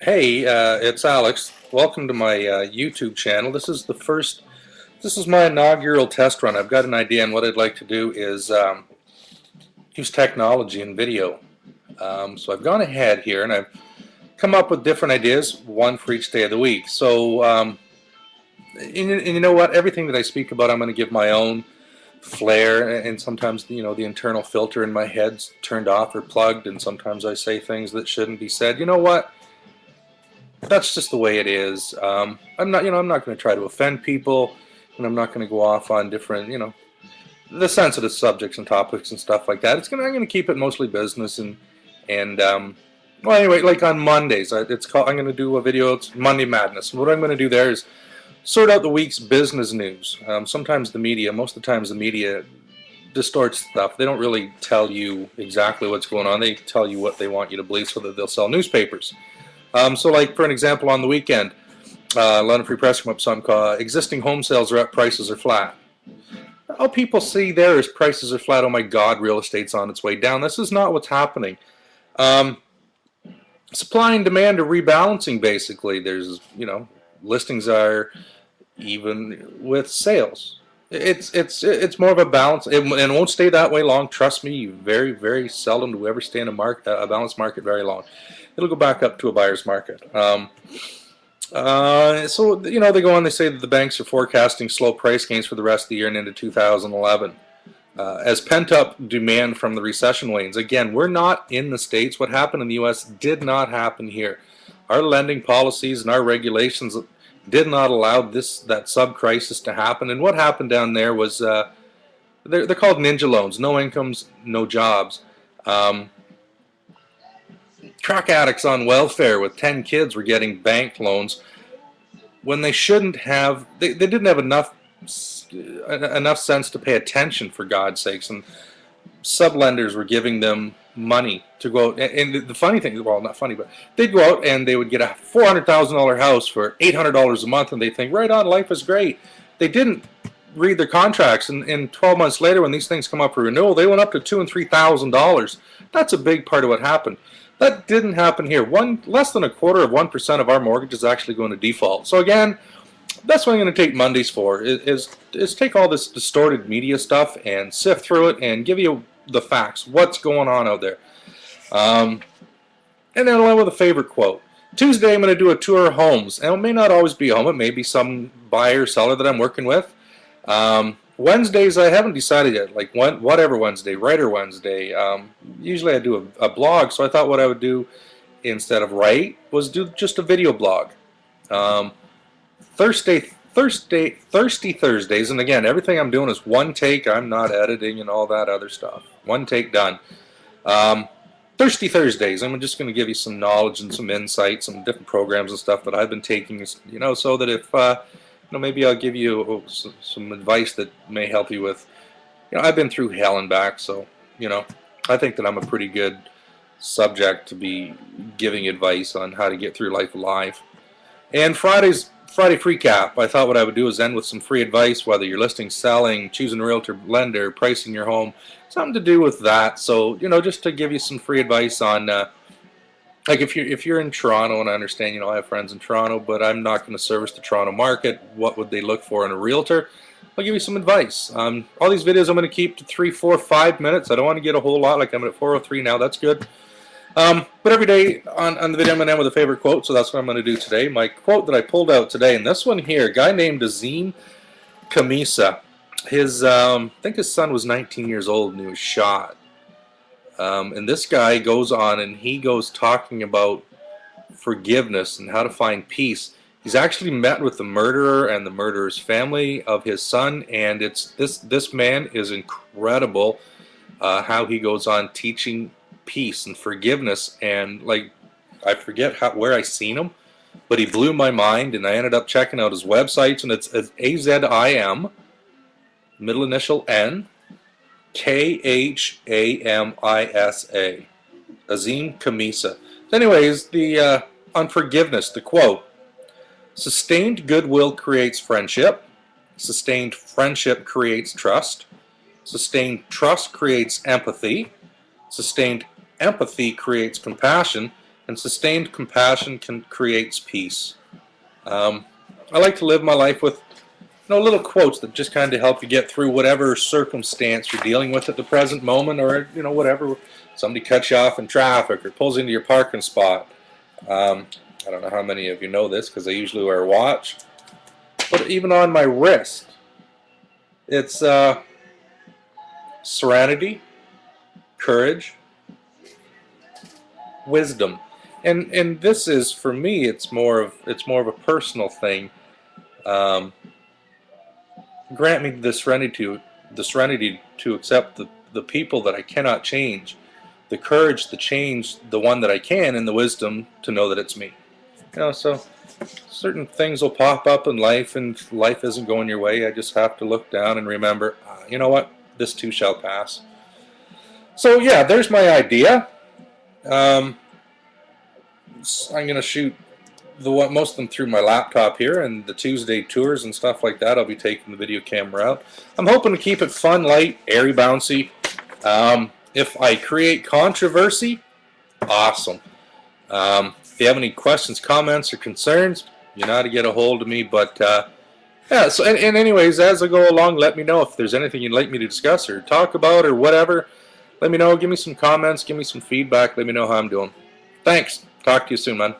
Hey, it's Alex. Welcome to my YouTube channel. This is my inaugural test run. I've got an idea, and what I'd like to do is use technology and video. So I've gone ahead here, and I've come up with different ideas, one for each day of the week. So, and you know what? Everything that I speak about, I'm going to give my own flair, and sometimes, the internal filter in my head's turned off or plugged, and sometimes I say things that shouldn't be said. You know what? That's just the way it is. I'm not going to try to offend people, and I'm not going to go off on different, the sensitive subjects and topics and stuff like that. I'm going to keep it mostly business and well, anyway, like on Mondays, I'm going to do a video. It's Monday Madness, and what I'm going to do there is sort out the week's business news. Sometimes most of the times the media distorts stuff. They don't really tell you exactly what's going on. They tell you what they want you to believe so that they'll sell newspapers. So like for an example, on the weekend, London Free Press came up something called existing home sales are up, prices are flat. All people see there is prices are flat. Oh my God, real estate's on its way down. This is not what's happening. Supply and demand are rebalancing basically. There's, listings are even with sales. It's more of a balance, and it won't stay that way long. Trust me, very, very seldom do we ever stay in a balanced market very long. It'll go back up to a buyer's market. So they go on. They say that the banks are forecasting slow price gains for the rest of the year and into 2011 as pent-up demand from the recession wanes. Again, we're not in the States. What happened in the U.S. did not happen here. Our lending policies and our regulations did not allow that sub-crisis to happen. And what happened down there was they're called ninja loans. No incomes, no jobs. Crack addicts on welfare with 10 kids were getting bank loans when they shouldn't have. They didn't have enough sense to pay attention, for God's sakes, and sublenders were giving them money to go out. And the funny thing, well, not funny, but they'd go out and they would get a $400,000 house for $800 a month, and they think, right on, life is great. They didn't read their contracts, and 12 months later, when these things come up for renewal, they went up to $2,000 and $3,000. That's a big part of what happened. That didn't happen here. Less than 1/4% of our mortgage is actually going to default. So again, that's what I'm going to take Mondays for, is take all this distorted media stuff and sift through it and give you the facts, what's going on out there. And then along with a favorite quote. Tuesday I'm going to do a tour of homes, and it may not always be a home. It may be some buyer or seller that I'm working with. Wednesdays I haven't decided yet, like whatever Wednesday, Writer Wednesday. Usually I do a blog, so I thought what I would do instead of write was do just a video blog. Thirsty Thursdays, and again, everything I'm doing is one take. I'm not editing and all that other stuff. One take done. Thirsty Thursdays, I'm just going to give you some knowledge and some insight, some different programs and stuff that I've been taking, so that if maybe I'll give you some advice that may help you with, I've been through hell and back, so, I think that I'm a pretty good subject to be giving advice on how to get through life alive. And Friday free cap, I thought what I would do is end with some free advice, whether you're listing, selling, choosing a realtor, lender, pricing your home, something to do with that. So, just to give you some free advice on like if you're in Toronto, and I understand, I have friends in Toronto, but I'm not going to service the Toronto market. What would they look for in a realtor? I'll give you some advice. All these videos I'm going to keep to 3, 4, 5 minutes. I don't want to get a whole lot. Like I'm at 4:03 now. That's good. But every day on the video I'm going to end with a favorite quote, so that's what I'm going to do today. My quote that I pulled out today, and this one here, a guy named Azim Kamisa. I think his son was 19 years old and he was shot. And this guy goes on and he goes talking about forgiveness and how to find peace. He's actually met with the murderer and the murderer's family of his son, and this man is incredible. How he goes on teaching peace and forgiveness, and like I forget where I seen him, but he blew my mind, and I ended up checking out his websites, and it's Azim, middle initial N, Khamisa, Azim Kamisa. Anyways, on forgiveness, the quote: sustained goodwill creates friendship, sustained friendship creates trust, sustained trust creates empathy, sustained empathy creates compassion, and sustained compassion creates peace. I like to live my life with little quotes that just kind of help you get through whatever circumstance you're dealing with at the present moment, or whatever. Somebody cuts you off in traffic or pulls into your parking spot. I don't know how many of you know this because I usually wear a watch, but even on my wrist, it's serenity, courage, wisdom, and this is, for me, it's more of a personal thing. Grant me the serenity to accept the people that I cannot change, the courage to change the one that I can, and the wisdom to know that it's me. So certain things will pop up in life, and life isn't going your way. I just have to look down and remember, you know what? This too shall pass. So yeah, there's my idea. I'm going to shoot most of them through my laptop here, and the Tuesday tours and stuff like that, I'll be taking the video camera out. I'm hoping to keep it fun, light, airy, bouncy. If I create controversy, awesome. If you have any questions, comments, or concerns, you know how to get a hold of me. But yeah, so and anyways, as I go along, let me know if there's anything you'd like me to discuss or talk about or whatever. Let me know. Give me some comments. Give me some feedback. Let me know how I'm doing. Thanks. Talk to you soon, man.